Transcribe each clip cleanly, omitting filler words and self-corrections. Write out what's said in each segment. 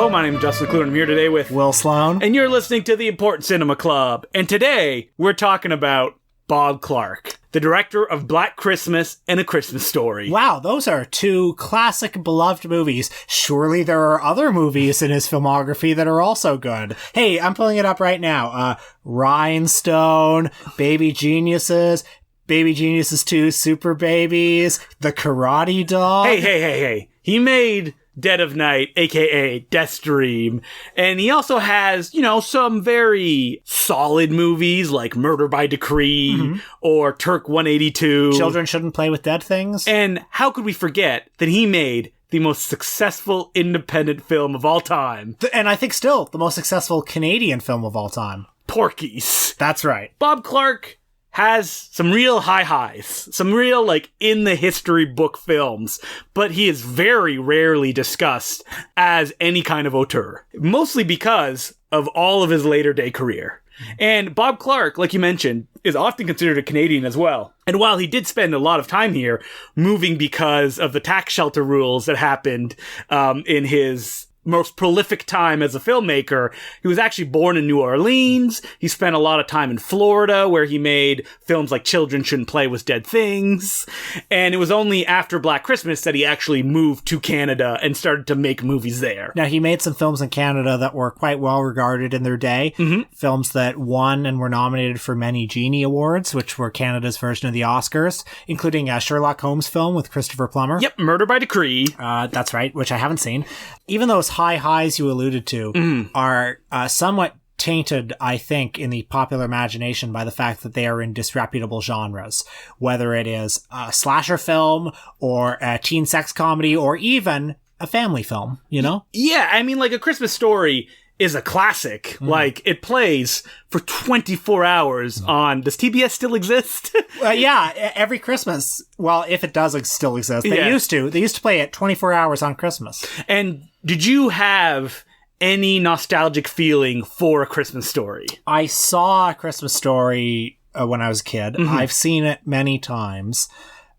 Hello, my name is Justin McClure, and I'm here today with Will Sloan. And you're listening to the Important Cinema Club. And today, we're talking about Bob Clark, the director of Black Christmas and A Christmas Story. Wow, those are two classic beloved movies. Surely there are other movies in his filmography that are also good. Hey, I'm pulling it up right now. Rhinestone, Baby Geniuses, Baby Geniuses 2, Super Babies, The Karate Dog. Hey. He made Dead of Night, aka Deathstream, and he also has, some very solid movies like Murder by Decree or Turk 182. Children Shouldn't Play with Dead Things. And how could we forget that he made the most successful independent film of all time? And I think still the most successful Canadian film of all time. Porky's. That's right. Bob Clark has some real high highs, some real, in the history book films, but he is very rarely discussed as any kind of auteur, mostly because of all of his later day career. And Bob Clark, like you mentioned, is often considered a Canadian as well. And while he did spend a lot of time here, moving because of the tax shelter rules that happened in his most prolific time as a filmmaker, he was actually born in New Orleans. He spent a lot of time in Florida, where he made films like Children Shouldn't Play with Dead Things. And it was only after Black Christmas that he actually moved to Canada and started to make movies there. Now, he made some films in Canada that were quite well regarded in their day. Films that won and were nominated for many Genie Awards, which were Canada's version of the Oscars, including a Sherlock Holmes film with Christopher Plummer. Yep, Murder by Decree. That's right, which I haven't seen. Even those high highs you alluded to are somewhat tainted, I think, in the popular imagination by the fact that they are in disreputable genres, whether it is a slasher film or a teen sex comedy or even a family film, Yeah, I mean, A Christmas Story is a classic. It plays for 24 hours on... Does TBS still exist? Yeah, every Christmas. Well, if it does still exist. They used to. They used to play it 24 hours on Christmas. And did you have any nostalgic feeling for A Christmas Story? I saw A Christmas Story when I was a kid. I've seen it many times.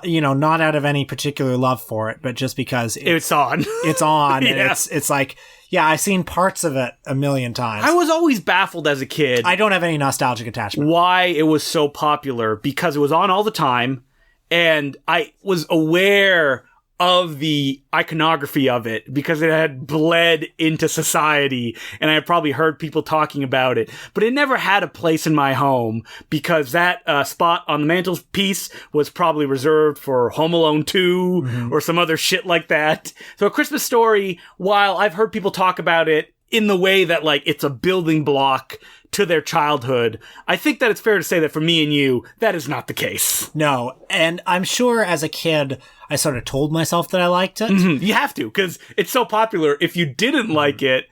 Not out of any particular love for it, but just because it's on. It's on. Yeah. And it's like, yeah, I've seen parts of it a million times. I was always baffled as a kid. I don't have any nostalgic attachment. Why it was so popular, because it was on all the time, and I was aware of the iconography of it because it had bled into society, and I had probably heard people talking about it, but it never had a place in my home because that spot on the mantelpiece was probably reserved for Home Alone 2 or some other shit like that. So A Christmas Story, while I've heard people talk about it in the way that it's a building block to their childhood, I think that it's fair to say that for me and you, that is not the case. No, and I'm sure as a kid, I sort of told myself that I liked it. You have to, because it's so popular. If you didn't like it,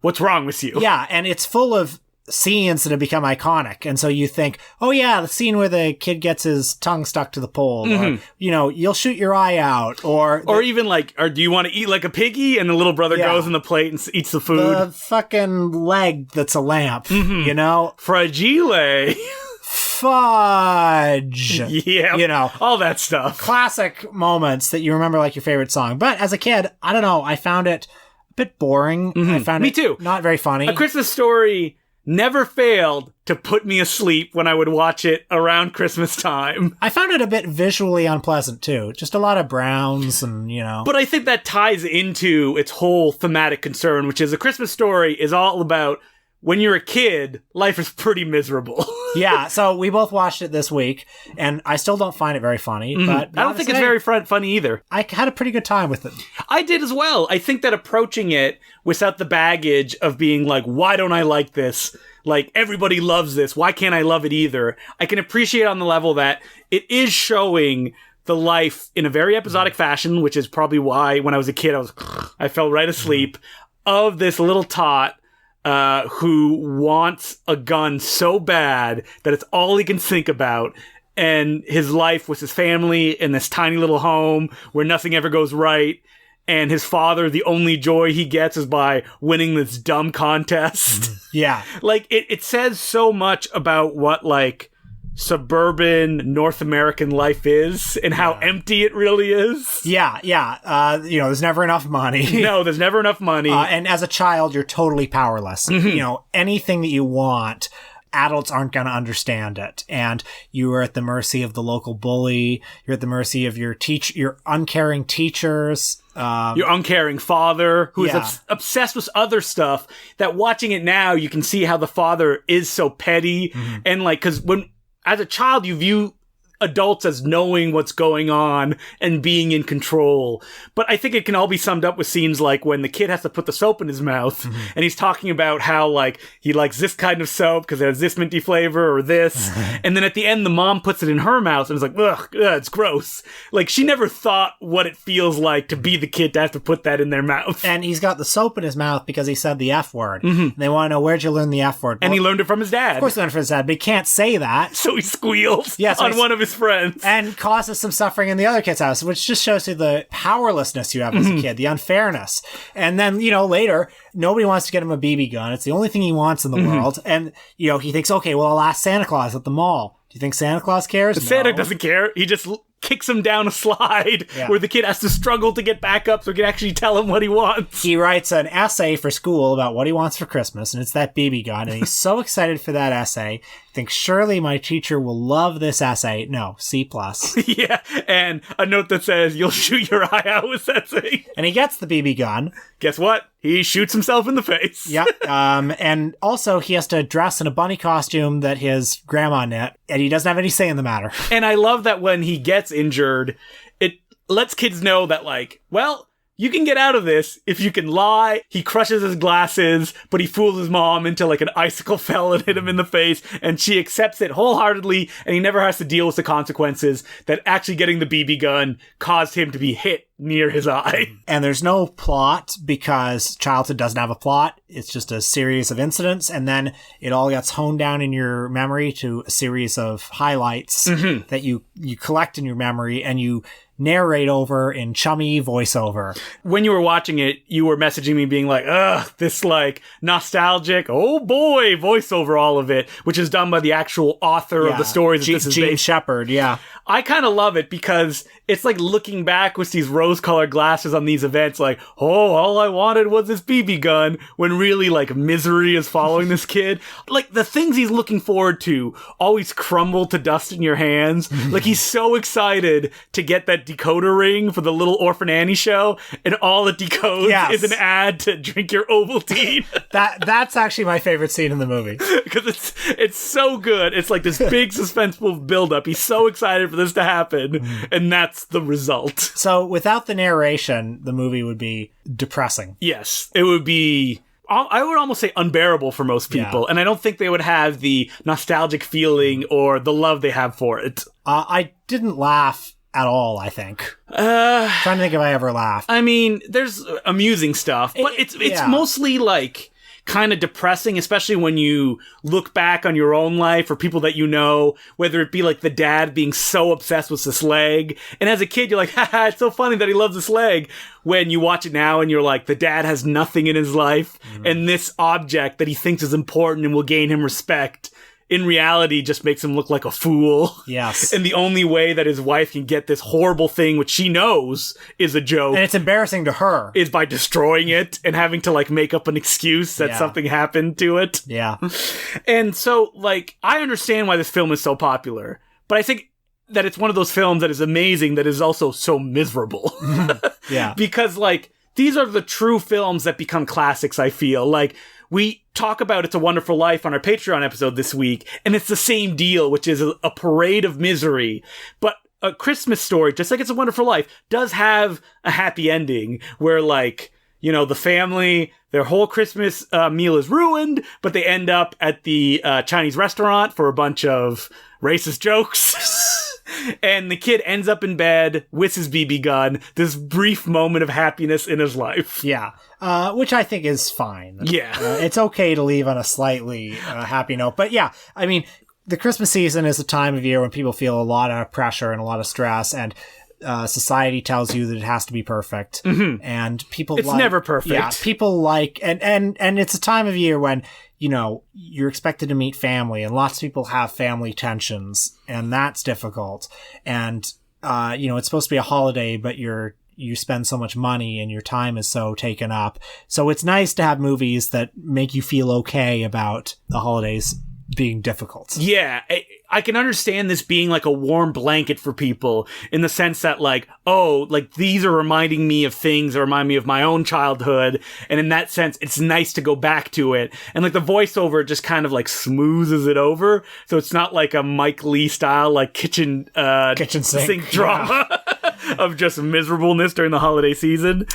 what's wrong with you? Yeah, and it's full of scenes that have become iconic. And so you think, oh yeah, the scene where the kid gets his tongue stuck to the pole, or, you'll shoot your eye out, or even or do you want to eat like a piggy? And the little brother goes in the plate and eats the food. The fucking leg that's a lamp, Fragile. Fudge. Yeah. All that stuff. Classic moments that you remember like your favorite song. But as a kid, I don't know, I found it a bit boring. I found Me too. Not very funny. A Christmas Story never failed to put me asleep when I would watch it around Christmas time. I found it a bit visually unpleasant, too. Just a lot of browns and, But I think that ties into its whole thematic concern, which is A Christmas Story is all about when you're a kid, life is pretty miserable. Yeah, so we both watched it this week, and I still don't find it very funny. But I don't think it's very funny either. I had a pretty good time with it. I did as well. I think that approaching it without the baggage of being why don't I like this? Everybody loves this. Why can't I love it either? I can appreciate on the level that it is showing the life in a very episodic fashion, which is probably why when I was a kid, I fell right asleep, of this little tot who wants a gun so bad that it's all he can think about. And his life was his family in this tiny little home where nothing ever goes right. And his father, the only joy he gets is by winning this dumb contest. Yeah. It says so much about what, suburban North American life is and how empty it really is. Yeah. There's never enough money. No, there's never enough money. And as a child, you're totally powerless. Anything that you want, adults aren't going to understand it. And you are at the mercy of the local bully. You're at the mercy of your uncaring teachers. Your uncaring father, who is obsessed with other stuff, that watching it now, you can see how the father is so petty. And because as a child, you view adults as knowing what's going on and being in control. But I think it can all be summed up with scenes like when the kid has to put the soap in his mouth and he's talking about how he likes this kind of soap because it has this minty flavor or this. And then at the end, the mom puts it in her mouth and is like, ugh, it's gross. She never thought what it feels like to be the kid to have to put that in their mouth. And he's got the soap in his mouth because he said the F word. And they want to know, where'd you learn the F word? And he learned it from his dad. Of course he learned it from his dad, but he can't say that. So he squeals on one of his friends. And causes some suffering in the other kid's house, which just shows you the powerlessness you have as a kid, the unfairness. And then, later, nobody wants to get him a BB gun. It's the only thing he wants in the world. And, he thinks, okay, well, I'll ask Santa Claus at the mall. Do you think Santa Claus cares? No. Santa doesn't care. He just kicks him down a slide where the kid has to struggle to get back up so he can actually tell him what he wants. He writes an essay for school about what he wants for Christmas, and it's that BB gun, and he's so excited for that essay. I think, surely my teacher will love this essay. No, C+. Yeah, and a note that says, you'll shoot your eye out with essay. And he gets the BB gun. Guess what? He shoots himself in the face. Yep. And also he has to dress in a bunny costume that his grandma knit, and he doesn't have any say in the matter. And I love that when he gets injured, it lets kids know that you can get out of this if you can lie. He crushes his glasses, but he fools his mom into an icicle fell and hit him in the face, and she accepts it wholeheartedly, and he never has to deal with the consequences that actually getting the BB gun caused him to be hit near his eye. And there's no plot because childhood doesn't have a plot. It's just a series of incidents, and then it all gets honed down in your memory to a series of highlights that you collect in your memory, and you narrate over in chummy voiceover. When you were watching it, you were messaging me being like, ugh, this nostalgic, oh boy, voiceover all of it, which is done by the actual author of the stories that this is Gene based. Shepard, yeah. I kind of love it because it's looking back with these rose-colored glasses on these events all I wanted was this BB gun, when really misery is following this kid. The things he's looking forward to always crumble to dust in your hands. He's so excited to get that decoder ring for the little Orphan Annie show, and all it decodes is an ad to drink your Ovaltine. That's actually my favorite scene in the movie. Because it's so good. It's this big suspenseful buildup. He's so excited for this to happen, and that's the result. So without the narration, the movie would be depressing. Yes, it would be, I would almost say, unbearable for most people, and I don't think they would have the nostalgic feeling or the love they have for it. I didn't laugh at all, I think. Trying to think if I ever laughed. I mean, there's amusing stuff, but it's mostly kind of depressing, especially when you look back on your own life or people that you know, whether it be the dad being so obsessed with this leg. And as a kid, you're like, haha, it's so funny that he loves this leg. When you watch it now and you're like, the dad has nothing in his life, and this object that he thinks is important and will gain him respect, in reality, just makes him look like a fool. Yes. And the only way that his wife can get this horrible thing, which she knows is a joke, and it's embarrassing to her, is by destroying it and having to make up an excuse that something happened to it. Yeah. And so I understand why this film is so popular, but I think that it's one of those films that is amazing that is also so miserable. Yeah. Because these are the true films that become classics, I feel. We talk about It's a Wonderful Life on our Patreon episode this week, and it's the same deal, which is a parade of misery. But A Christmas Story, just like It's a Wonderful Life, does have a happy ending where, the family, their whole Christmas meal is ruined, but they end up at the Chinese restaurant for a bunch of racist jokes. And the kid ends up in bed with his BB gun, this brief moment of happiness in his life. Yeah. Which I think is fine. Yeah. It's okay to leave on a slightly happy note. But yeah, I mean, the Christmas season is a time of year when people feel a lot of pressure and a lot of stress. And society tells you that it has to be perfect, and people it's never perfect. Yeah, people like and it's a time of year when you're expected to meet family, and lots of people have family tensions, and that's difficult. And it's supposed to be a holiday, but you spend so much money and your time is so taken up. So it's nice to have movies that make you feel okay about the holidays being difficult. Yeah, I can understand this being like a warm blanket for people in the sense that these are reminding me of things that remind me of my own childhood. And in that sense, it's nice to go back to it. And like the voiceover just kind of like smooths it over. So it's not like a Mike Lee style, like kitchen sink drama. Yeah. Of just miserableness during the holiday season.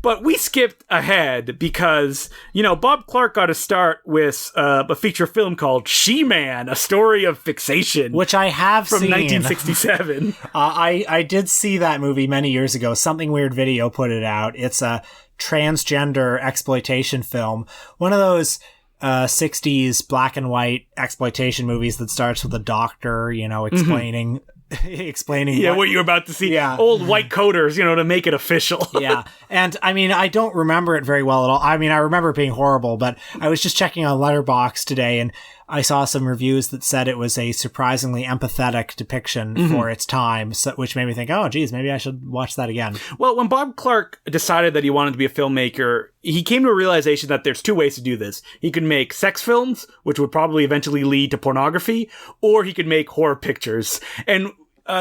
But we skipped ahead because, Bob Clark got a start with a feature film called She-Man, A Story of Fixation. Which I have seen. From 1967. I did see that movie many years ago. Something Weird Video put it out. It's a transgender exploitation film. One of those 60s black and white exploitation movies that starts with a doctor, explaining... what you're about to see. Yeah. Old white coders, to make it official. Yeah. And I don't remember it very well at all. I remember it being horrible, but I was just checking on Letterboxd today and I saw some reviews that said it was a surprisingly empathetic depiction for its time, which made me think, oh, geez, maybe I should watch that again. Well, when Bob Clark decided that he wanted to be a filmmaker, he came to a realization that there's two ways to do this. He could make sex films, which would probably eventually lead to pornography, or he could make horror pictures. And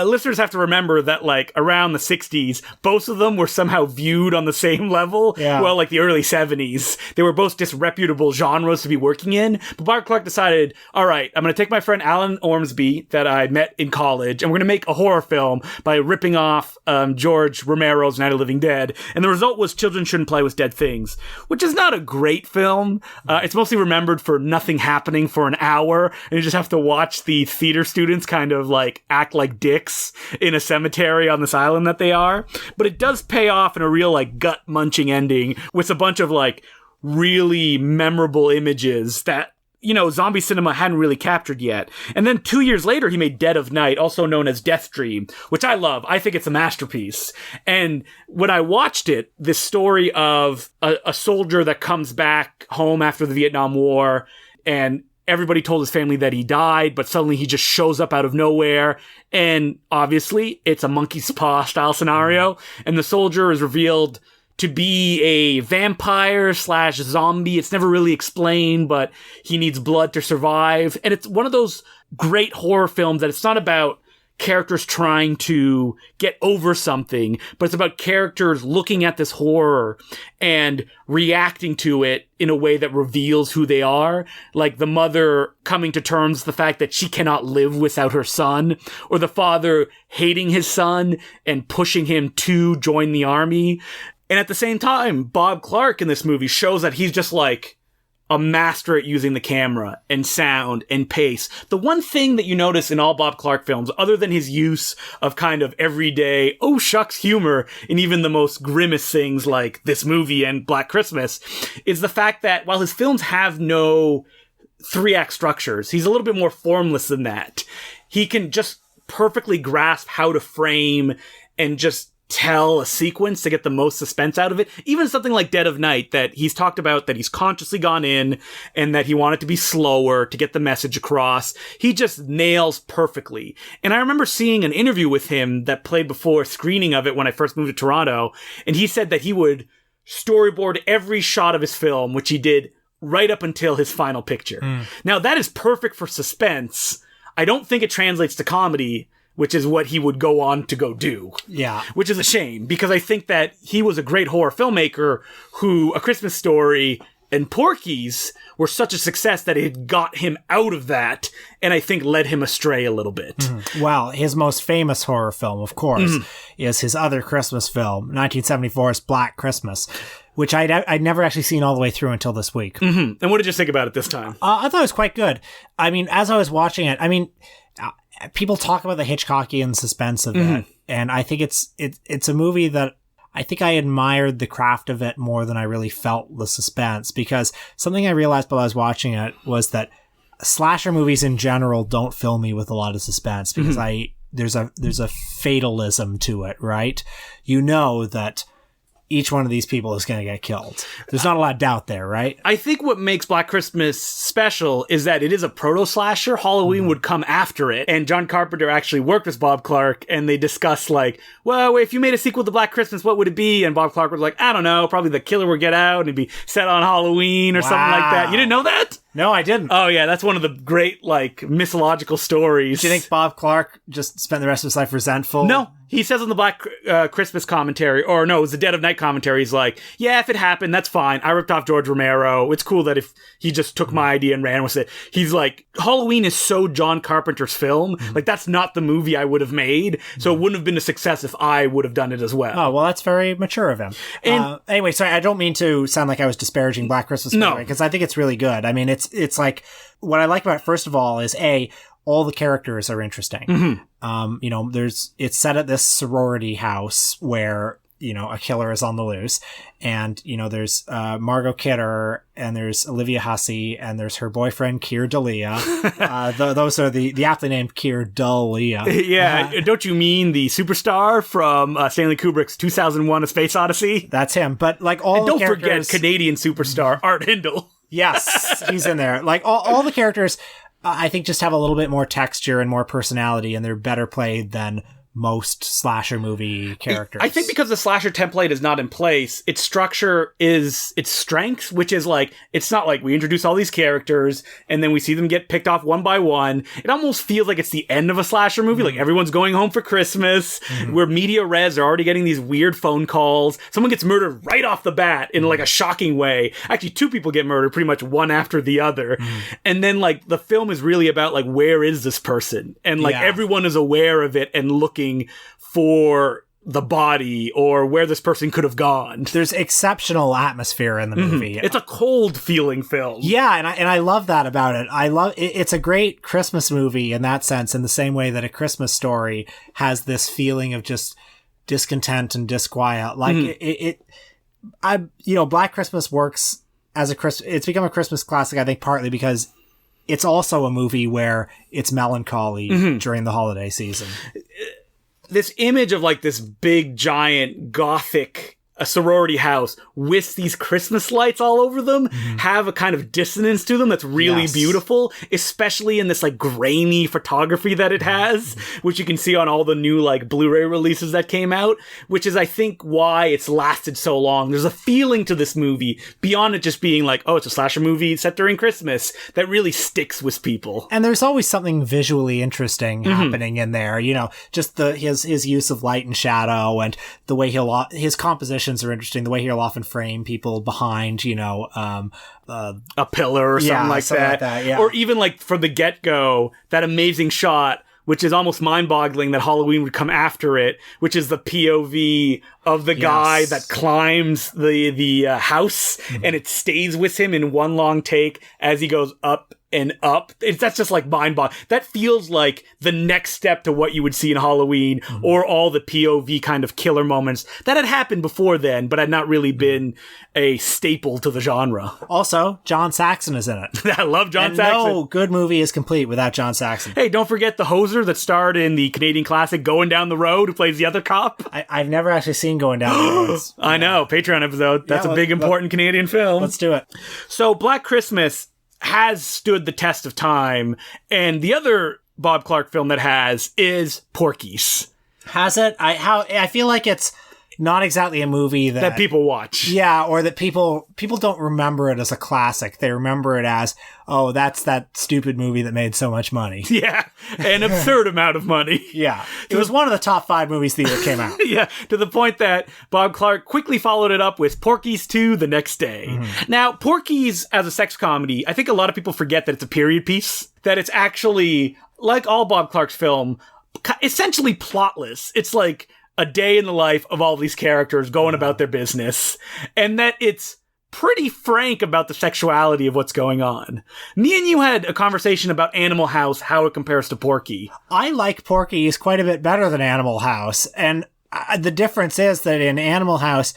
listeners have to remember that, around the 60s, both of them were somehow viewed on the same level. Yeah. Well, the early 70s. They were both disreputable genres to be working in. But Bob Clark decided, all right, I'm going to take my friend Alan Ormsby that I met in college, and we're going to make a horror film by ripping off George Romero's Night of the Living Dead. And the result was Children Shouldn't Play with Dead Things, which is not a great film. It's mostly remembered for nothing happening for an hour, and you just have to watch the theater students kind of, act like dicks in a cemetery on this island that they are. But it does pay off in a real gut-munching ending with a bunch of really memorable images that zombie cinema hadn't really captured yet. And then 2 years later, he made Dead of Night, also known as Death Dream, which I love. I think it's a masterpiece. And when I watched it, this story of a soldier that comes back home after the Vietnam War, and everybody told his family that he died, but suddenly he just shows up out of nowhere. And obviously, it's a monkey's paw style scenario. And the soldier is revealed to be a vampire/zombie. It's never really explained, but he needs blood to survive. And it's one of those great horror films that it's not about characters trying to get over something, but it's about characters looking at this horror and reacting to it in a way that reveals who they are. Like the mother coming to terms with the fact that she cannot live without her son, or the father hating his son and pushing him to join the army. And at the same time, Bob Clark in this movie shows that he's just a master at using the camera and sound and pace. The one thing that you notice in all Bob Clark films, other than his use of kind of everyday, oh shucks humor in even the most grimmest things like this movie and Black Christmas, is the fact that while his films have no 3-act structures, he's a little bit more formless than that. He can just perfectly grasp how to frame and just tell a sequence to get the most suspense out of it. Even something like Dead of Night, that he's talked about that he's consciously gone in and that he wanted to be slower to get the message across. He just nails perfectly. And I remember seeing an interview with him that played before a screening of it when I first moved to Toronto, and he said that he would storyboard every shot of his film, which he did right up until his final picture. Now, that is perfect for suspense. I don't think it translates to comedy, which is what he would go on to go do. Yeah. Which is a shame, because I think that he was a great horror filmmaker who A Christmas Story and Porky's were such a success that it got him out of that, and I think led him astray a little bit. Well, his most famous horror film, of course, is his other Christmas film, 1974's Black Christmas, which I'd never actually seen all the way through until this week. And what did you think about it this time? I thought it was quite good. As I was watching it, people talk about the Hitchcockian suspense of it, and I think it's a movie that I think I admired the craft of it more than I really felt the suspense, because something I realized while I was watching it was that slasher movies in general don't fill me with a lot of suspense, because there's a fatalism to it, right? You know that each one of these people is going to get killed. There's not a lot of doubt there, right? I think what makes Black Christmas special is that it is a proto-slasher. Halloween would come after it. And John Carpenter actually worked with Bob Clark, and they discussed, like, well, if you made a sequel to Black Christmas, what would it be? And Bob Clark was like, I don't know, probably the killer would get out and it'd be set on Halloween or something like that. You didn't know that? No, I didn't. Oh, yeah, that's one of the great, like, mythological stories. Do you think Bob Clark just spent the rest of his life resentful? No. He says on the Black Christmas commentary, or no, it was the Dead of Night commentary, he's like, yeah, if it happened, that's fine. I ripped off George Romero. It's cool that if he just took my idea and ran with it. He's like, Halloween is so John Carpenter's film. Like, that's not the movie I would have made. So it wouldn't have been a success if I would have done it as well. Oh, well, that's very mature of him. And anyway, sorry, I don't mean to sound like I was disparaging Black Christmas. No. Because I think it's really good. I mean, it's like, what I like about it, first of all, is all the characters are interesting. You know, it's set at this sorority house where, you know, a killer is on the loose. And, you know, there's Margot Kidder, and there's Olivia Hussey, and there's her boyfriend, Keir Dalia. Those are the aptly named Keir Dalia. Yeah, don't you mean the superstar from Stanley Kubrick's 2001: A Space Odyssey? That's him. But, like, all the characters... Don't forget Canadian superstar Art Hindle. Yes, he's in there. Like, all the characters... I think just have a little bit more texture and more personality, and they're better played than most slasher movie characters. I think because the slasher template is not in place, its structure is its strength, which is like, it's not like we introduce all these characters and then we see them get picked off one by one. It almost feels like it's the end of a slasher movie, like everyone's going home for Christmas, where media res are already getting these weird phone calls. Someone gets murdered right off the bat in like a shocking way. Actually, two people get murdered, pretty much one after the other. And then like the film is really about like, where is this person? And like everyone is aware of it and looking for the body or where this person could have gone. There's exceptional atmosphere in the movie. It's a cold feeling film. Yeah, and I love that about it. I love it's a great Christmas movie in that sense, in the same way that A Christmas Story has this feeling of just discontent and disquiet. Like Black Christmas works as it's become a Christmas classic, I think, partly because it's also a movie where it's melancholy during the holiday season. This image of like this big giant gothic a sorority house with these Christmas lights all over them have a kind of dissonance to them that's really beautiful, especially in this like grainy photography that it has, which you can see on all the new like Blu-ray releases that came out, which is I think why it's lasted so long. There's a feeling to this movie beyond it just being like, oh, it's a slasher movie set during Christmas, that really sticks with people. And there's always something visually interesting happening in there, you know, just his use of light and shadow, and the way his compositions are interesting, the way he'll often frame people behind, you know, a pillar or something like that. Yeah. Or even like from the get-go, that amazing shot, which is almost mind-boggling that Halloween would come after it, which is the POV of the guy that climbs the house, and it stays with him in one long take as he goes up and up. That's just like mind-boggling. That feels like the next step to what you would see in Halloween, or all the POV kind of killer moments that had happened before then, but had not really been a staple to the genre. Also, John Saxon is in it. I love John Saxon. No good movie is complete without John Saxon. Hey, don't forget the hoser that starred in the Canadian classic Going Down the Road, who plays the other cop. I've never actually seen Going Down the Road. I know, Patreon episode. That's a big, important Canadian film. Let's do it. So, Black Christmas has stood the test of time, and the other Bob Clark film that has is Porky's. Has it? I feel like it's not exactly a movie that people watch. Yeah, or that people don't remember it as a classic. They remember it as, oh, that's that stupid movie that made so much money. Yeah, an absurd amount of money. Yeah. It was one of the top 5 movies the year it came out. Yeah, to the point that Bob Clark quickly followed it up with Porky's 2 the next day. Now, Porky's as a sex comedy, I think a lot of people forget that it's a period piece, that it's actually, like all Bob Clark's film, essentially plotless. It's like a day in the life of all these characters going about their business, and that it's pretty frank about the sexuality of what's going on. Me and you had a conversation about Animal House, how it compares to Porky. I like Porky's quite a bit better than Animal House, and the difference is that in Animal House,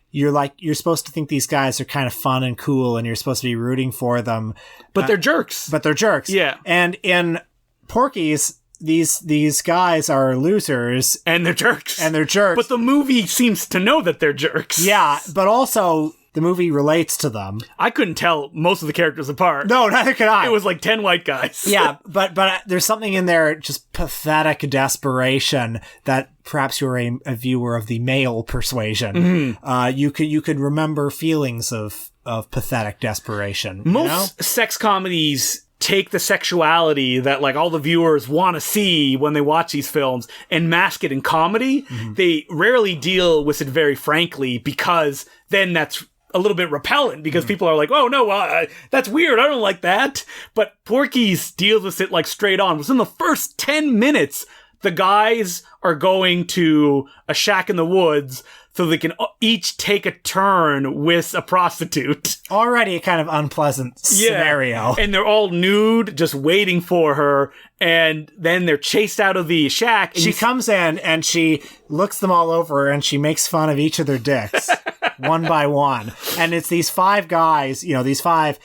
you're supposed to think these guys are kind of fun and cool, and you're supposed to be rooting for them. But they're jerks. But they're jerks. Yeah. And in Porky's, these guys are losers. And they're jerks. But the movie seems to know that they're jerks. Yeah, but also the movie relates to them. I couldn't tell most of the characters apart. No, neither could I. It was like 10 white guys. Yeah, but there's something in there, just pathetic desperation, that perhaps you're a viewer of the male persuasion. You could remember feelings of pathetic desperation. Most sex comedies take the sexuality that like all the viewers want to see when they watch these films and mask it in comedy. They rarely deal with it very frankly, because then that's a little bit repellent, because people are like, oh no, that's weird, I don't like that. But Porky's deals with it like straight on. Within the first 10 minutes, the guys are going to a shack in the woods so they can each take a turn with a prostitute. Already a kind of unpleasant scenario. And they're all nude, just waiting for her. And then they're chased out of the shack. She comes in and she looks them all over and she makes fun of each of their dicks. One by one. And it's these 5 guys, these 5,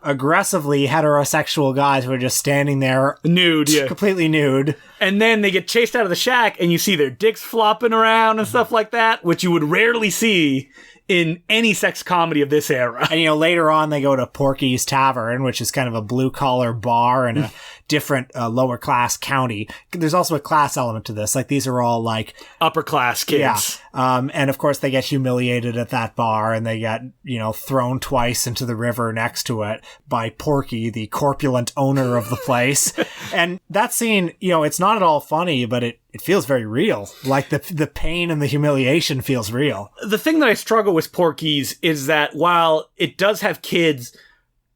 aggressively heterosexual guys who are just standing there. Nude, completely nude. And then they get chased out of the shack and you see their dicks flopping around and stuff like that, which you would rarely see in any sex comedy of this era. And, later on they go to Porky's Tavern, which is kind of a blue-collar bar in a different lower-class county. There's also a class element to this. Like, these are all, like... upper-class kids. Yeah. And, of course, they get humiliated at that bar, and they get, thrown twice into the river next to it by Porky, the corpulent owner of the place. And that scene, it's not at all funny, but it feels very real. Like, the pain and the humiliation feels real. The thing that I struggle with Porky's is that while it does have kids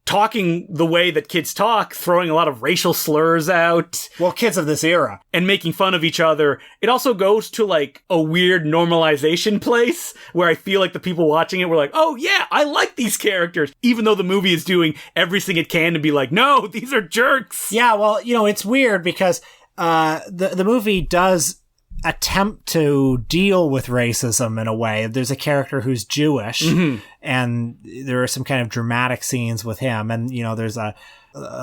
talking the way that kids talk, throwing a lot of racial slurs out. Well, kids of this era. And making fun of each other. It also goes to like a weird normalization place where I feel like the people watching it were like, oh yeah, I like these characters. Even though the movie is doing everything it can to be like, no, these are jerks. Yeah, well, it's weird because the movie does attempt to deal with racism in a way. There's a character who's Jewish, and there are some kind of dramatic scenes with him, and there's a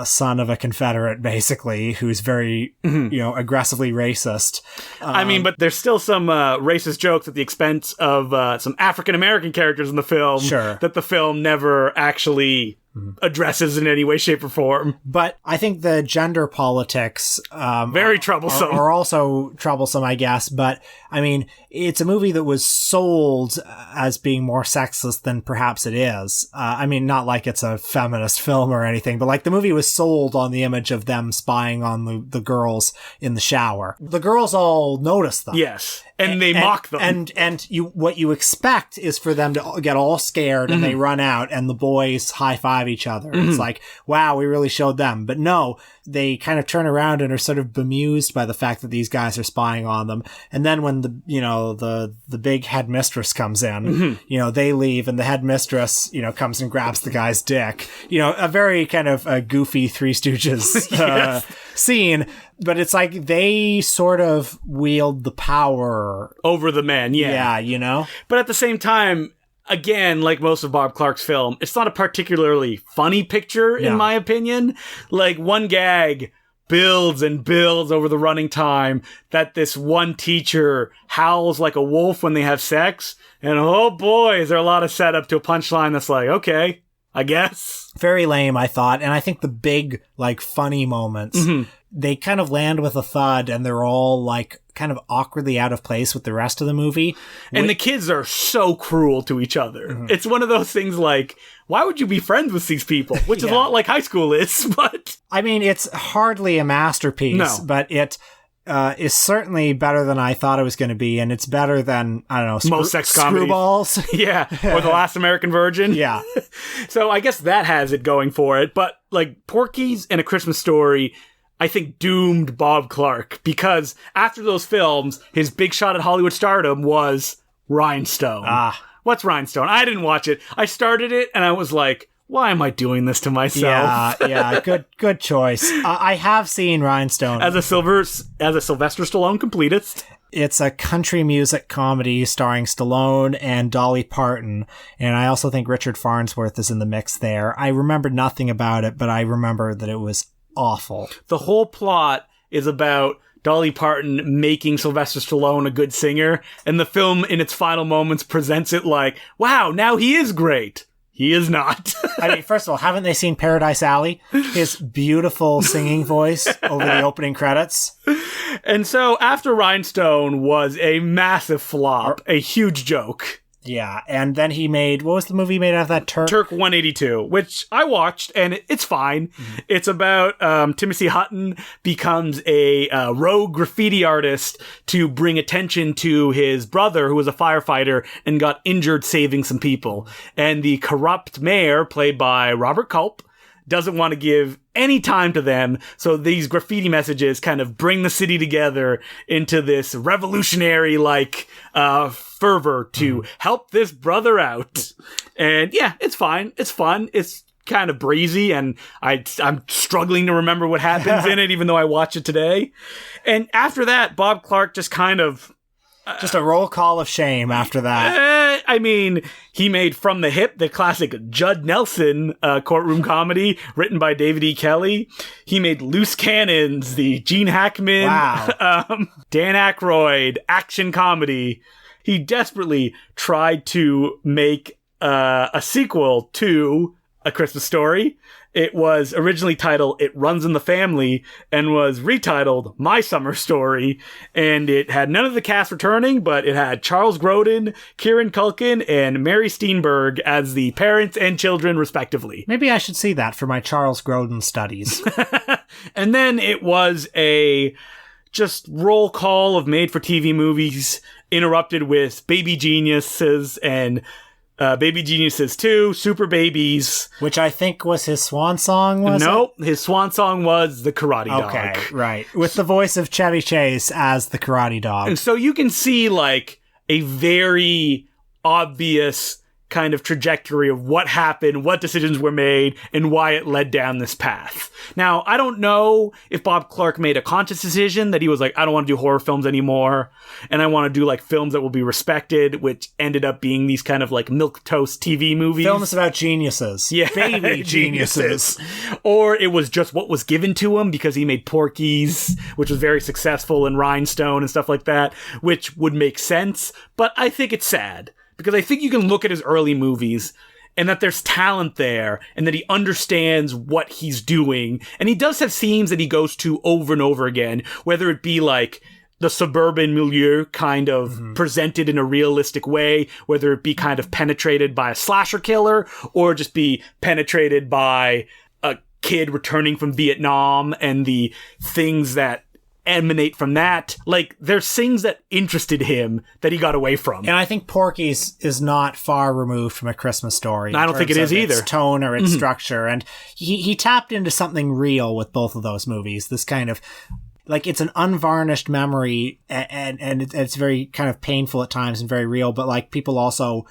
son of a Confederate basically who's very aggressively racist. But there's still some racist jokes at the expense of some African American characters in the film that the film never actually addresses in any way, shape, or form. But I think the gender politics very troublesome. Are also troublesome, I guess. But I mean, it's a movie that was sold as being more sexist than perhaps it is. Not like it's a feminist film or anything, but like the movie was sold on the image of them spying on the girls in the shower. The girls all notice them. Yes. And they mock them. And what you expect is for them to get all scared and they run out and the boys high-five each other. It's like, wow, we really showed them. But no, they kind of turn around and are sort of bemused by the fact that these guys are spying on them. And then when the big headmistress comes in, they leave and the headmistress, comes and grabs the guy's dick. A very kind of a goofy Three Stooges scene. But it's like they sort of wield the power over the men, Yeah, But at the same time, again, like most of Bob Clark's film, it's not a particularly funny picture, in my opinion. Like, one gag builds and builds over the running time that this one teacher howls like a wolf when they have sex. And oh boy, is there a lot of setup to a punchline that's like, okay, I guess. Very lame, I thought. And I think the big, like, funny moments, they kind of land with a thud and they're all, like, kind of awkwardly out of place with the rest of the movie. And the kids are so cruel to each other. It's one of those things like, why would you be friends with these people? Which is a lot like high school is, but... I mean, it's hardly a masterpiece, but it... is certainly better than I thought it was going to be, and it's better than, I don't know, most sex comedies. Screwballs. Or The Last American Virgin. Yeah. So I guess that has it going for it, but like Porky's and A Christmas Story, I think doomed Bob Clark, because after those films, his big shot at Hollywood stardom was Rhinestone. What's Rhinestone? I didn't watch it. I started it, and I was like, why am I doing this to myself? Yeah, good choice. I have seen Rhinestone. As a Sylvester Stallone completist. It's a country music comedy starring Stallone and Dolly Parton, and I also think Richard Farnsworth is in the mix there. I remember nothing about it, but I remember that it was awful. The whole plot is about Dolly Parton making Sylvester Stallone a good singer, and the film in its final moments presents it like, wow, now he is great. He is not. I mean, first of all, haven't they seen Paradise Alley? His beautiful singing voice over the opening credits. And so after Rhinestone was a massive flop, a huge joke. Yeah, and then he made, what was the movie made out of that? Turk 182, which I watched, and it's fine. Mm-hmm. It's about Timothy Hutton becomes a rogue graffiti artist to bring attention to his brother, who was a firefighter and got injured saving some people. And the corrupt mayor, played by Robert Culp, doesn't want to give any time to them, so these graffiti messages kind of bring the city together into this revolutionary, fervor to help this brother out. And yeah, it's fine. It's fun. It's kind of breezy, and I'm struggling to remember what happens in it, even though I watch it today. And after that, Bob Clark just kind of... just a roll call of shame after that. I mean, he made From the Hip, the classic Judd Nelson courtroom comedy written by David E. Kelly. He made Loose Cannons, the Gene Hackman, Dan Aykroyd action comedy. He desperately tried to make a sequel to A Christmas Story. It was originally titled It Runs in the Family and was retitled My Summer Story. And it had none of the cast returning, but it had Charles Grodin, Kieran Culkin, and Mary Steenburgen as the parents and children, respectively. Maybe I should see that for my Charles Grodin studies. And then it was a just roll call of made-for-TV movies, interrupted with Baby Geniuses and... Baby Geniuses 2, Super Babies. Which I think was his swan song, was Nope, his swan song was The Karate Dog. Okay, right. With the voice of Chevy Chase as the Karate Dog. And so you can see, a very obvious kind of trajectory of what happened, what decisions were made, and why it led down this path. Now, I don't know if Bob Clark made a conscious decision that he was like, I don't want to do horror films anymore, and I want to do films that will be respected, which ended up being these kind of milquetoast TV movies. Films about geniuses. Yeah. Baby geniuses. Or it was just what was given to him because he made Porky's, which was very successful, and Rhinestone and stuff like that, which would make sense, but I think it's sad. Because I think you can look at his early movies and that there's talent there and that he understands what he's doing. And he does have themes that he goes to over and over again, whether it be the suburban milieu kind of presented in a realistic way, whether it be kind of penetrated by a slasher killer or just be penetrated by a kid returning from Vietnam and the things that emanate from that. There's things that interested him that he got away from. And I think Porky's is not far removed from A Christmas Story. I don't think it is either. Its tone or its structure. And he tapped into something real with both of those movies. This kind of, it's an unvarnished memory, and it's very kind of painful at times and very real, but people also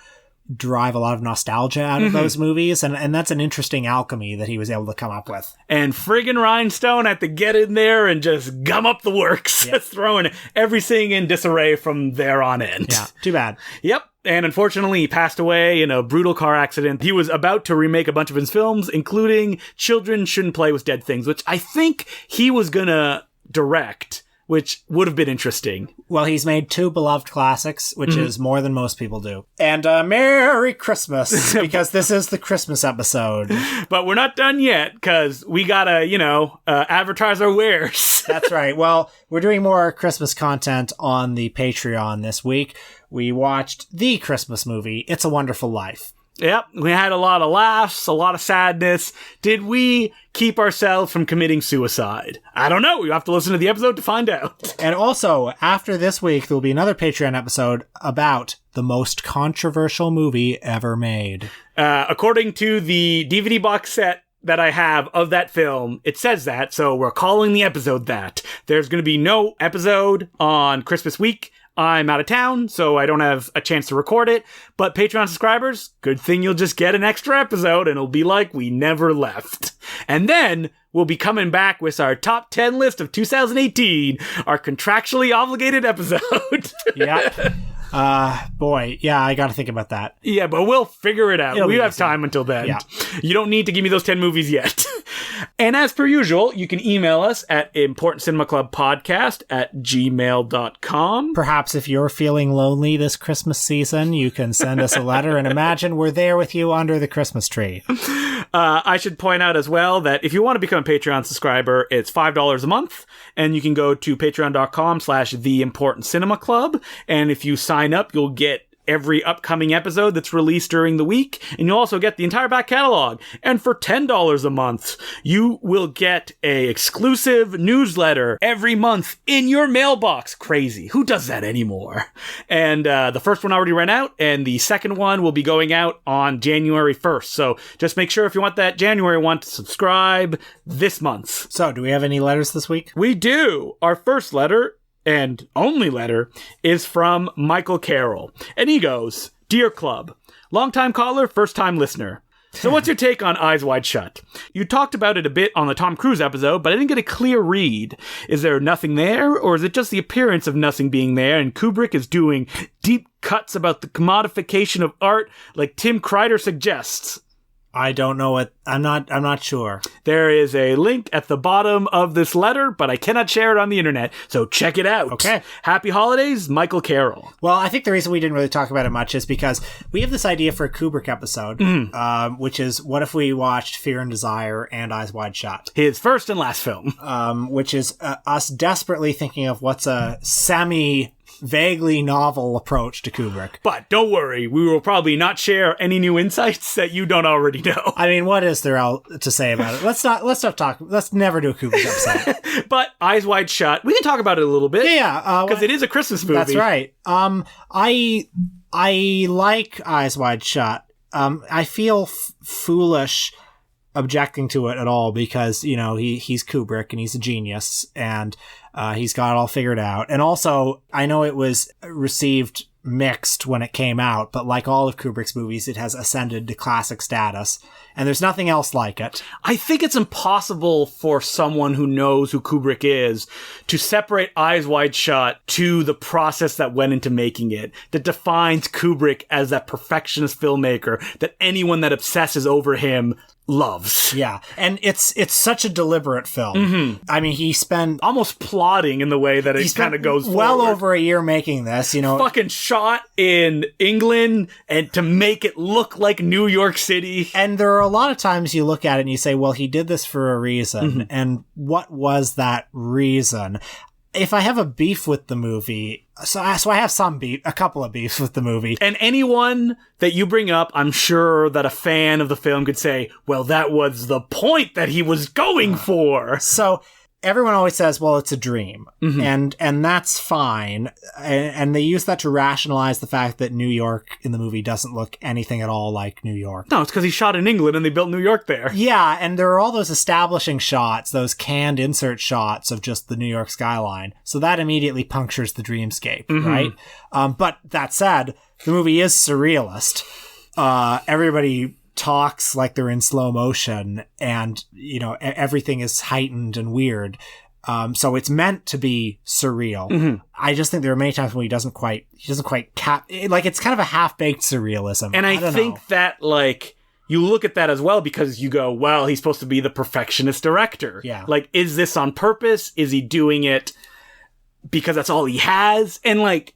derive a lot of nostalgia out of those movies, and that's an interesting alchemy that he was able to come up with. And friggin' Rhinestone had to get in there and just gum up the works, throwing everything in disarray from there on in. Yeah, too bad. Yep. And unfortunately, he passed away in a brutal car accident. He was about to remake a bunch of his films, including Children Shouldn't Play with Dead Things, which I think he was gonna direct, which would have been interesting. Well, he's made 2 beloved classics, which is more than most people do. And Merry Christmas, because this is the Christmas episode. But we're not done yet, because we gotta, advertise our wares. That's right. Well, we're doing more Christmas content on the Patreon this week. We watched the Christmas movie, It's a Wonderful Life. Yep, we had a lot of laughs, a lot of sadness. Did we keep ourselves from committing suicide? I don't know. You have to listen to the episode to find out. And also, after this week, there will be another Patreon episode about the most controversial movie ever made. According to the DVD box set that I have of that film, it says that, so we're calling the episode that. There's going to be no episode on Christmas week. I'm out of town, so I don't have a chance to record it. But Patreon subscribers, good thing you'll just get an extra episode and it'll be like we never left. And then we'll be coming back with our top 10 list of 2018, our contractually obligated episode. Yep. Boy, yeah, I gotta think about that. Yeah, but we'll figure it out. We have time until then. Yeah. You don't need to give me those 10 movies yet. And as per usual, you can email us at importantcinemaclubpodcast@gmail.com. Perhaps if you're feeling lonely this Christmas season, you can send us a letter and imagine we're there with you under the Christmas tree. I should point out as well that if you want to become a Patreon subscriber, it's $5 a month, and you can go to patreon.com/theimportantcinemaclub, and if you sign up, you'll get every upcoming episode that's released during the week, and you'll also get the entire back catalog. And for $10 a month, you will get a exclusive newsletter every month in your mailbox. Crazy. Who does that anymore? And the first one already ran out, and the second one will be going out on January 1st. So just make sure if you want that January one to subscribe this month. So, do we have any letters this week? We do. Our first letter, and only letter, is from Michael Carroll. And he goes, "Dear Club, long-time caller, first-time listener. So what's your take on Eyes Wide Shut? You talked about it a bit on the Tom Cruise episode, but I didn't get a clear read. Is there nothing there, or is it just the appearance of nothing being there, and Kubrick is doing deep cuts about the commodification of art like Tim Kreider suggests?" I don't know what. I'm not sure. There is a link at the bottom of this letter, but I cannot share it on the internet, so check it out. Okay. Happy holidays, Michael Carroll. Well, I think the reason we didn't really talk about it much is because we have this idea for a Kubrick episode, which is what if we watched Fear and Desire and Eyes Wide Shut? His first and last film. Which is us desperately thinking of what's a vaguely novel approach to Kubrick. But don't worry, we will probably not share any new insights that you don't already know. I mean, what is there to say about it? Let's not talk. Let's never do a Kubrick episode. But Eyes Wide Shut, we can talk about it a little bit. Yeah, because it is a Christmas movie. That's right. I like Eyes Wide Shut. I feel foolish objecting to it at all because, you know, he's Kubrick and he's a genius and he's got it all figured out. And also, I know it was received mixed when it came out, but like all of Kubrick's movies, it has ascended to classic status, and there's nothing else like it. I think it's impossible for someone who knows who Kubrick is to separate Eyes Wide Shut to the process that went into making it, that defines Kubrick as that perfectionist filmmaker that anyone that obsesses over him loves. Yeah, and it's such a deliberate film. I mean, he spent almost plotting in the way that it kind of goes well forward. Over a year making this, you know. Fucking shot in England and to make it look like New York City. And there are a lot of times you look at it and you say, well, he did this for a reason. And what was that reason? If I have a beef with the movie, so I have a couple of beefs with the movie. And anyone that you bring up, I'm sure that a fan of the film could say, well, that was the point that he was going for. So everyone always says, well, it's a dream. And that's fine. And they use that to rationalize the fact that New York in the movie doesn't look anything at all like New York. No, it's because he shot in England and they built New York there. Yeah, and there are all those establishing shots, those canned insert shots of just the New York skyline. So that immediately punctures the dreamscape, right? But that said, the movie is surrealist. Everybody talks like they're in slow motion, and you know everything is heightened and weird, so it's meant to be surreal. I just think there are many times when he doesn't quite like it's kind of a half-baked surrealism, and I think that like you look at that as well because you go, well, he's supposed to be the perfectionist director. Yeah, like, is this on purpose? Is he doing it because that's all he has? And like,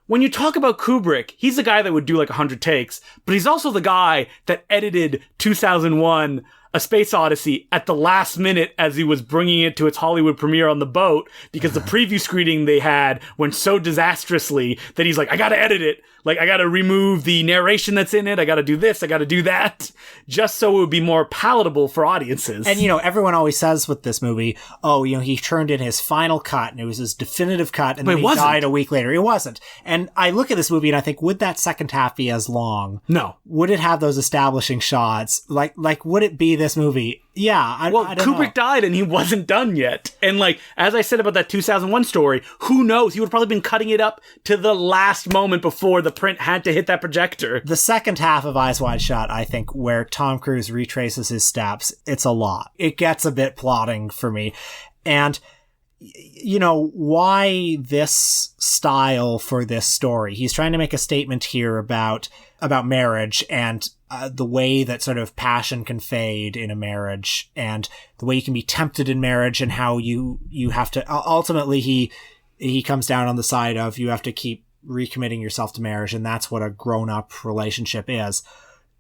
when you talk about Kubrick, he's the guy that would do like 100 takes, but he's also the guy that edited 2001 A Space Odyssey at the last minute as he was bringing it to its Hollywood premiere on the boat because the preview screening they had went so disastrously that he's like, I gotta edit it. Like, I gotta remove the narration that's in it. I gotta do this. I gotta do that. Just so it would be more palatable for audiences. And, you know, everyone always says with this movie, oh, you know, he turned in his final cut and it was his definitive cut and then he died a week later. It wasn't. And I look at this movie and I think, would that second half be as long? No. Would it have those establishing shots? Like, would it be this movie? Yeah, I don't Kubrick know. died and he wasn't done yet. And like, as I said about that 2001 story, who knows? He would have probably been cutting it up to the last moment before the print had to hit that projector. The second half of Eyes Wide Shut, I think, where Tom Cruise retraces his steps, it's a lot. It gets a bit plotting for me. And why this style for this story? He's trying to make a statement here about marriage and the way that sort of passion can fade in a marriage, and the way you can be tempted in marriage, and how you have to ultimately he comes down on the side of you have to keep recommitting yourself to marriage, and that's what a grown-up relationship is.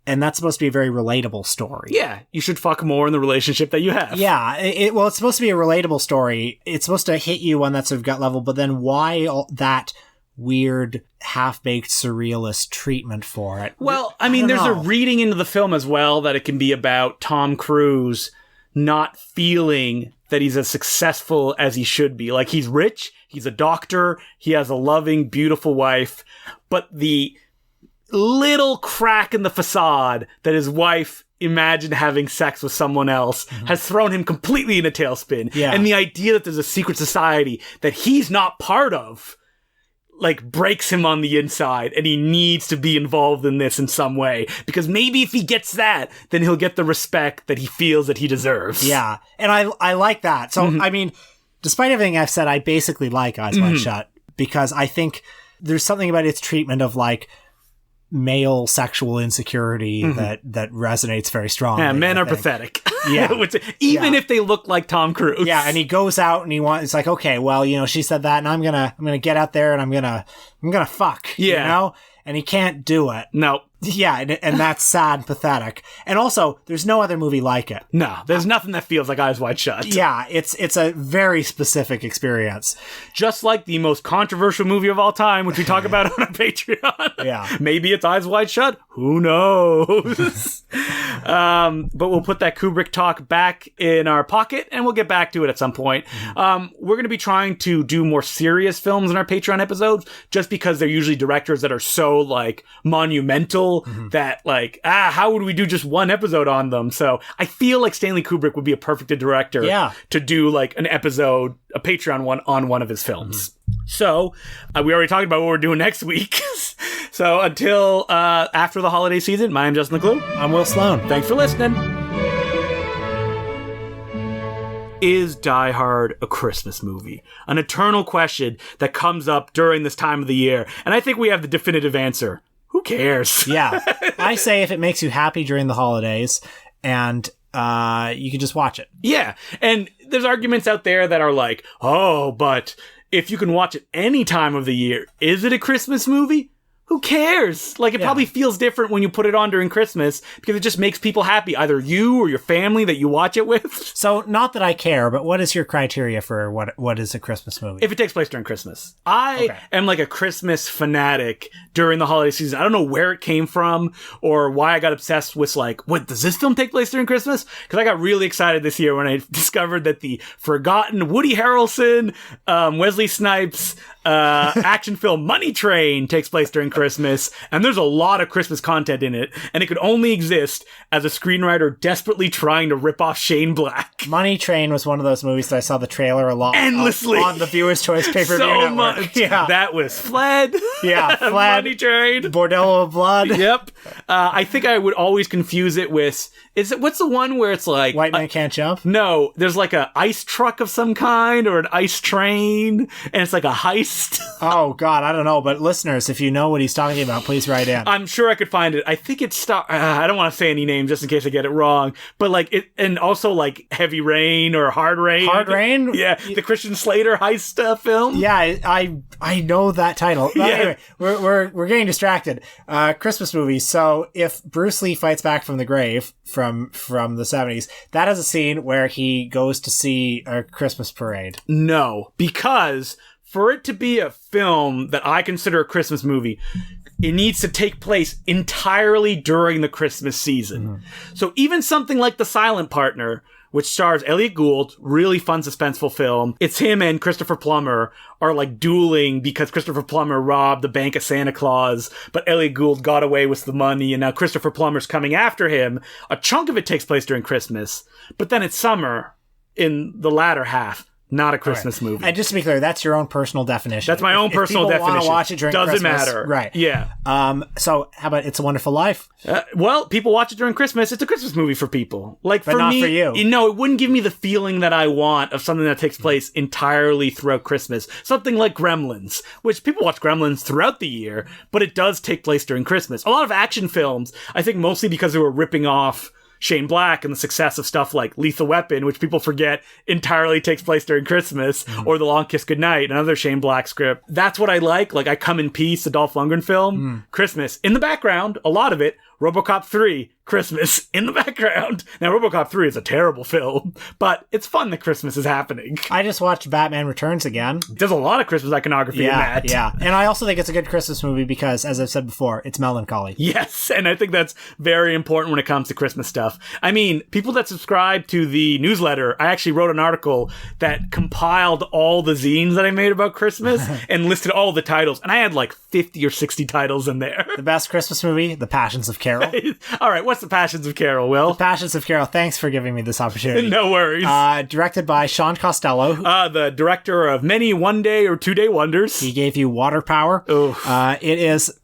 And that's supposed to be a very relatable story. Yeah, you should fuck more in the relationship that you have. Yeah, it's supposed to be a relatable story. It's supposed to hit you on that sort of gut level, but then why that weird, half-baked, surrealist treatment for it? Well, I mean, there's a reading into the film as well that it can be about Tom Cruise not feeling that he's as successful as he should be. Like, he's rich, he's a doctor, he has a loving, beautiful wife, but the little crack in the facade that his wife imagined having sex with someone else has thrown him completely in a tailspin. Yeah. And the idea that there's a secret society that he's not part of, like, breaks him on the inside, and he needs to be involved in this in some way, because maybe if he gets that, then he'll get the respect that he feels that he deserves. Yeah. And I like that. So, I mean, despite everything I've said, I basically like Eyes Wide Shut, because I think there's something about its treatment of, like, male sexual insecurity that resonates very strongly. Yeah, men are pathetic. Yeah. Even if they look like Tom Cruise. Yeah, and he goes out and it's like, okay, well, she said that, and I'm gonna get out there and I'm gonna fuck. Yeah. And he can't do it. No. Yeah, and that's sad and pathetic. And also, there's no other movie like it. No, there's nothing that feels like Eyes Wide Shut. Yeah, it's a very specific experience. Just like the most controversial movie of all time, which we talk about on our Patreon. Yeah. Maybe it's Eyes Wide Shut. Who knows? But we'll put that Kubrick talk back in our pocket, and we'll get back to it at some point. We're going to be trying to do more serious films in our Patreon episodes, just because they're usually directors that are so, like, monumental that, like, how would we do just one episode on them? So I feel like Stanley Kubrick would be a perfect director to do, like, an episode, a Patreon one on one of his films. So we already talked about what we're doing next week. So until after the holiday season, I'm Justin McClue. I'm Will Sloan. Thanks for listening. Is Die Hard a Christmas movie? An eternal question that comes up during this time of the year. And I think we have the definitive answer. Who cares? Yeah. I say if it makes you happy during the holidays, and you can just watch it. Yeah. And there's arguments out there that are like, oh, but if you can watch it any time of the year, is it a Christmas movie? Who cares? Like, it probably feels different when you put it on during Christmas, because it just makes people happy, either you or your family that you watch it with. So, not that I care, but what is your criteria for what is a Christmas movie? If it takes place during Christmas. I am like a Christmas fanatic during the holiday season. I don't know where it came from or why I got obsessed with, like, what, does this film take place during Christmas? Because I got really excited this year when I discovered that the forgotten Woody Harrelson, Wesley Snipes action film Money Train takes place during Christmas, and there's a lot of Christmas content in it, and it could only exist as a screenwriter desperately trying to rip off Shane Black. Money Train was one of those movies that I saw the trailer a lot endlessly on the Viewer's Choice pay-per-view so network. Much. Yeah, that was Fled. Yeah, Fled. Money Train. Bordello of Blood. Yep. I think I would always confuse it with, what's the one where it's like White Man Can't Jump? No, there's like a ice truck of some kind or an ice train, and it's like a heist. Oh God, I don't know, but listeners, if you know what he's talking about, please write in. I'm sure I could find it. I think it's I don't want to say any name just in case I get it wrong, but like it, and also like Heavy Rain or Hard Rain. Hard Rain? Yeah, the Christian Slater heist film. Yeah, I know that title. But anyway, we're getting distracted. Christmas movies. So if Bruce Lee fights back from the grave from the 70s, that is a scene where he goes to see a Christmas parade. No, because for it to be a film that I consider a Christmas movie, it needs to take place entirely during the Christmas season. So even something like The Silent Partner, which stars Elliot Gould, really fun, suspenseful film. It's him and Christopher Plummer are like dueling because Christopher Plummer robbed the bank of Santa Claus, but Elliot Gould got away with the money, and now Christopher Plummer's coming after him. A chunk of it takes place during Christmas, but then it's summer in the latter half. Not a Christmas movie. And just to be clear, that's your own personal definition. That's my own personal if people definition. Want to watch it during Doesn't Christmas, matter. right? Yeah. So how about It's a Wonderful Life? Well, people watch it during Christmas. It's a Christmas movie for people. Like, But for not me, for you. No, it wouldn't give me the feeling that I want of something that takes place entirely throughout Christmas. Something like Gremlins, which people watch Gremlins throughout the year, but it does take place during Christmas. A lot of action films, I think mostly because they were ripping off Shane Black and the success of stuff like Lethal Weapon, which people forget entirely takes place during Christmas, or The Long Kiss Goodnight, another Shane Black script. That's what I like. Like, I Come in Peace, the Dolph Lundgren film, Christmas. In the background, a lot of it, RoboCop 3, Christmas in the background. Now, RoboCop 3 is a terrible film, but it's fun that Christmas is happening. I just watched Batman Returns again. There's a lot of Christmas iconography in that. Yeah. And I also think it's a good Christmas movie because, as I've said before, it's melancholy. Yes, and I think that's very important when it comes to Christmas stuff. I mean, people that subscribe to the newsletter, I actually wrote an article that compiled all the zines that I made about Christmas and listed all the titles, and I had like 50 or 60 titles in there. The best Christmas movie, The Passions of Carol. All right, what's The Passions of Carol, Will? The Passions of Carol. Thanks for giving me this opportunity. No worries. Directed by Sean Costello. The director of many one-day or two-day wonders. He gave you Water Power. It is,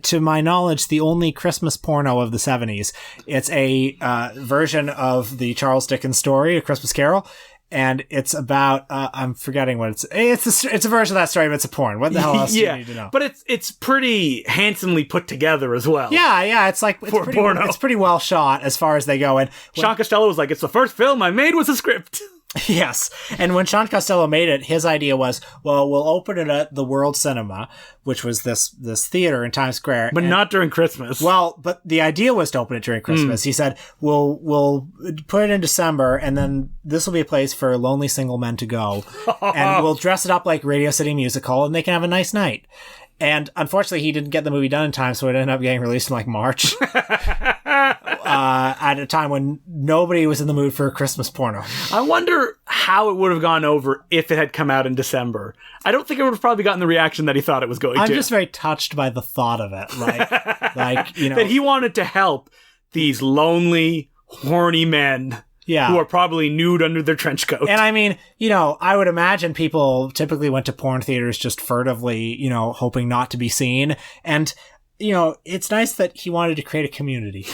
to my knowledge, the only Christmas porno of the 70s. It's a version of the Charles Dickens story, A Christmas Carol. And it's about, I'm forgetting what it's a version of that story, but it's a porn. What the hell else do you need to know? But it's pretty handsomely put together as well. Yeah, it's like, it's pretty well shot as far as they go. And Sean Costello was like, it's the first film I made with a script. Yes. And when Sean Costello made it, his idea was, well, we'll open it at the World Cinema, which was this theater in Times Square. But not during Christmas. Well, but the idea was to open it during Christmas. He said, we'll put it in December, and then this will be a place for lonely single men to go. And we'll dress it up like Radio City Music Hall, and they can have a nice night. And unfortunately, he didn't get the movie done in time, so it ended up getting released in like March. At a time when nobody was in the mood for a Christmas porno. I wonder how it would have gone over if it had come out in December. I don't think it would have probably gotten the reaction that he thought it was going to. I'm just very touched by the thought of it. Like, you know. That he wanted to help these lonely, horny men. Yeah. Who are probably nude under their trench coat. And I mean, you know, I would imagine people typically went to porn theaters just furtively, you know, hoping not to be seen. And, you know, it's nice that he wanted to create a community.